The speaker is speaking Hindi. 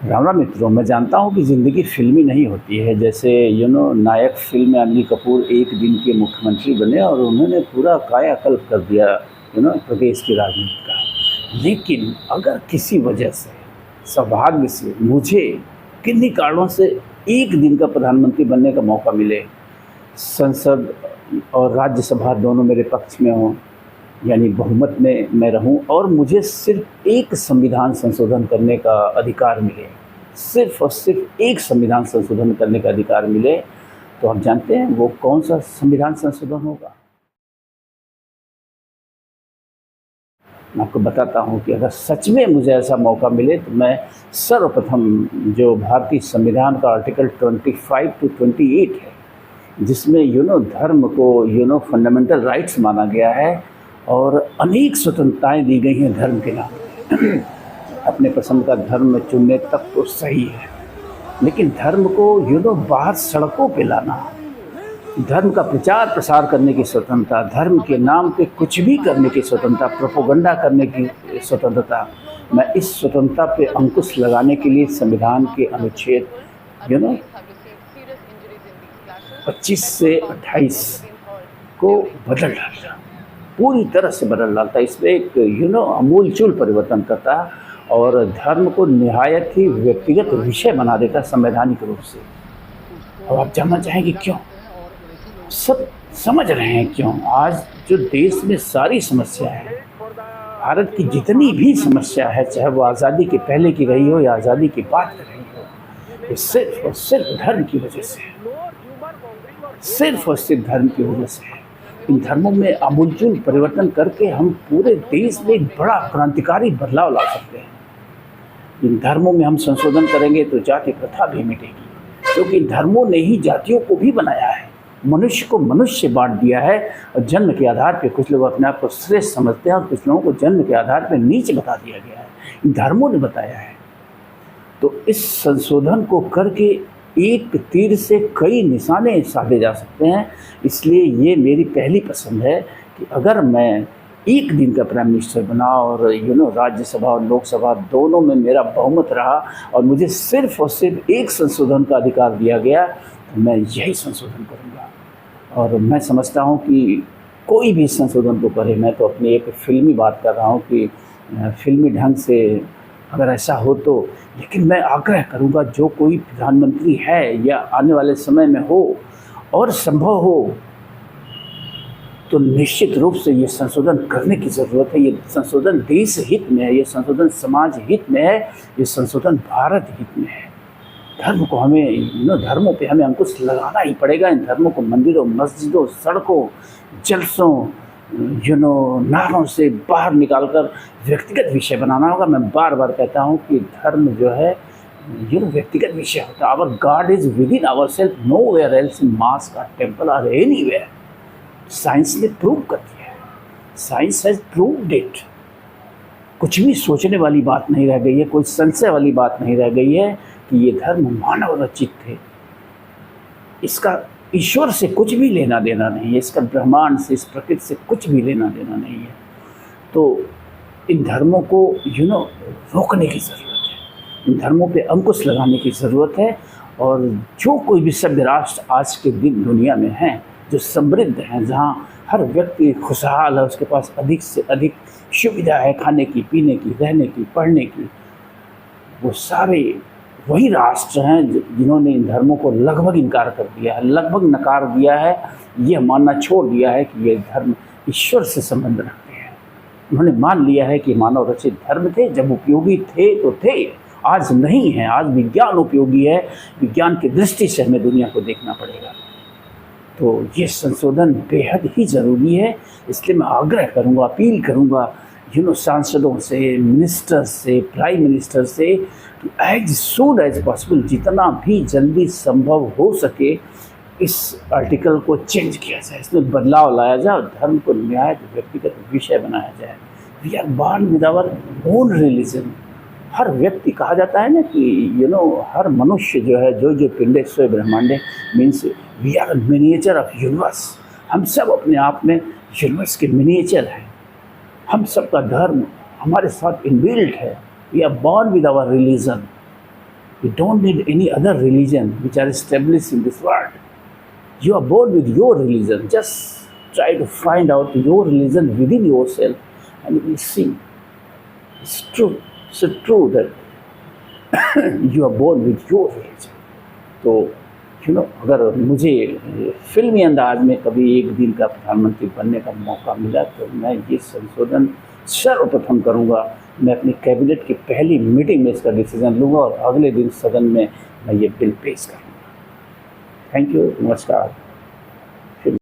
राम राम मित्रों, मैं जानता हूँ कि ज़िंदगी फ़िल्मी नहीं होती है। जैसे नायक फ़िल्म में अनिल कपूर एक दिन के मुख्यमंत्री बने और उन्होंने पूरा कायाकल्प कर दिया प्रदेश की राजनीति का। लेकिन अगर किसी वजह से, सौभाग्य से मुझे किन्हीं कारणों से एक दिन का प्रधानमंत्री बनने का मौका मिले, संसद और राज्यसभा दोनों मेरे पक्ष में हों, यानी बहुमत में मैं रहूं और मुझे सिर्फ एक संविधान संशोधन करने का अधिकार मिले, सिर्फ और सिर्फ एक संविधान संशोधन करने का अधिकार मिले, तो आप जानते हैं वो कौन सा संविधान संशोधन होगा? मैं आपको बताता हूं कि अगर सच में मुझे ऐसा मौका मिले तो मैं सर्वप्रथम जो भारतीय संविधान का आर्टिकल 25 टू 28 है, जिसमें धर्म को फंडामेंटल राइट्स माना गया है और अनेक स्वतंत्रताएं दी गई हैं धर्म के नाम पे। अपने पसंद का धर्म चुनने तक तो सही है, लेकिन धर्म को बाहर सड़कों पे लाना, धर्म का प्रचार प्रसार करने की स्वतंत्रता, धर्म के नाम पे कुछ भी करने की स्वतंत्रता, प्रोपोगंडा करने की स्वतंत्रता, मैं इस स्वतंत्रता पे अंकुश लगाने के लिए संविधान के अनुच्छेद 25 से 28 को बदल डालता, पूरी तरह से बदल डालता। इसमें एक आमूलचूल परिवर्तन करता और धर्म को निहायत ही व्यक्तिगत विषय बना देता संवैधानिक रूप से। और आप जानना चाहेंगे क्यों? सब समझ रहे हैं क्यों। आज जो देश में सारी समस्या है, भारत की जितनी भी समस्या है, चाहे वो आज़ादी के पहले की रही हो या आज़ादी के बाद की रही हो, ये सिर्फ और सिर्फ धर्म की वजह से है, सिर्फ और सिर्फ धर्म की वजह से है। इन धर्मों में आमूलचूल परिवर्तन करके हम पूरे देश में एक बड़ा क्रांतिकारी बदलाव ला सकते हैं। इन धर्मों में हम संशोधन करेंगे तो जाति प्रथा भी मिटेगी, क्योंकि इन धर्मों ने ही जातियों को भी बनाया है, मनुष्य को मनुष्य बांट दिया है। और जन्म के आधार पर कुछ लोग अपने आप को श्रेष्ठ समझते हैं और कुछ लोगों को जन्म के आधार पर नीच बता दिया गया है, इन धर्मों ने बताया है। तो इस संशोधन को करके एक तीर से कई निशाने साधे जा सकते हैं। इसलिए ये मेरी पहली पसंद है कि अगर मैं एक दिन का प्राइम मिनिस्टर बना और राज्यसभा और लोकसभा दोनों में मेरा बहुमत रहा और मुझे सिर्फ और सिर्फ एक संशोधन का अधिकार दिया गया, तो मैं यही संशोधन करूँगा। और मैं समझता हूँ कि कोई भी संशोधन को करे, मैं तो अपनी एक फिल्मी बात कर रहा हूँ कि फिल्मी ढंग से अगर ऐसा हो तो, लेकिन मैं आग्रह करूंगा जो कोई प्रधानमंत्री है या आने वाले समय में हो और संभव हो तो निश्चित रूप से ये संशोधन करने की ज़रूरत है। ये संशोधन देश हित में है, ये संशोधन समाज हित में है, ये संशोधन भारत हित में है। धर्म को हमें धर्मों पे हमें अंकुश लगाना ही पड़ेगा। इन धर्मों को मंदिरों, मस्जिदों, सड़कों, जलसों, नारों से बाहर निकालकर व्यक्तिगत विषय बनाना होगा। मैं बार बार कहता हूँ कि धर्म जो है व्यक्तिगत विषय होता है। Our God is within our self, nowhere else in mosque और टेम्पल आर एनीवेयर। साइंस ने प्रूव कर दिया है, साइंस हैज प्रूव्ड इट। कुछ भी सोचने वाली बात नहीं रह गई है, कोई संशय वाली बात नहीं रह गई है कि ये धर्म मानव रचित थे। इसका ईश्वर से कुछ भी लेना देना नहीं है, इसका ब्रह्मांड से, इस प्रकृति से कुछ भी लेना देना नहीं है। तो इन धर्मों को रोकने की ज़रूरत है, इन धर्मों पे अंकुश लगाने की ज़रूरत है। और जो कोई भी सभ्य राष्ट्र आज के दिन दुनिया में हैं, जो समृद्ध हैं, जहाँ हर व्यक्ति खुशहाल है, उसके पास अधिक से अधिक सुविधा है, खाने की, पीने की, रहने की, पढ़ने की, वो सारे वही राष्ट्र हैं जिन्होंने इन धर्मों को लगभग इनकार कर दिया है, लगभग नकार दिया है, यह मानना छोड़ दिया है कि ये धर्म ईश्वर से संबंध रखते हैं। उन्होंने मान लिया है कि मानव रचित धर्म थे, जब उपयोगी थे तो थे, आज नहीं है। आज विज्ञान उपयोगी है, विज्ञान की दृष्टि से हमें दुनिया को देखना पड़ेगा। तो ये संशोधन बेहद ही ज़रूरी है। इसलिए मैं आग्रह करूँगा, अपील करूँगा सांसदों से, मिनिस्टर से, प्राइम मिनिस्टर से, एज सून एज पॉसिबल, जितना भी जल्दी संभव हो सके इस आर्टिकल को चेंज किया जाए, इसमें बदलाव लाया जाए और धर्म को न्याय व्यक्तिगत विषय बनाया जाए। We are born with our own religion. हर व्यक्ति, कहा जाता है ना कि हर मनुष्य जो है, जो पिंडे सोए ब्रह्मांडे, means we are miniature of universe. हम सब अपने आप में यूनिवर्स के मिनिएचर हैं। हम सबका धर्म हमारे साथ इनबिल्ट है। We are born with our religion. You don't need any other religion which are established in this world. You are born with your religion. Just try to find out your religion within yourself and you will see. It's true. It's true that you are born with your religion. तो अगर मुझे फिल्मी अंदाज में कभी एक दिन का प्रधानमंत्री बनने का मौका मिला तो मैं ये संशोधन सर्वप्रथम करूँगा। मैं अपनी कैबिनेट की पहली मीटिंग में इसका डिसीजन लूँगा और अगले दिन सदन में मैं ये बिल पेश करूँगा। Thank you. नमस्कार।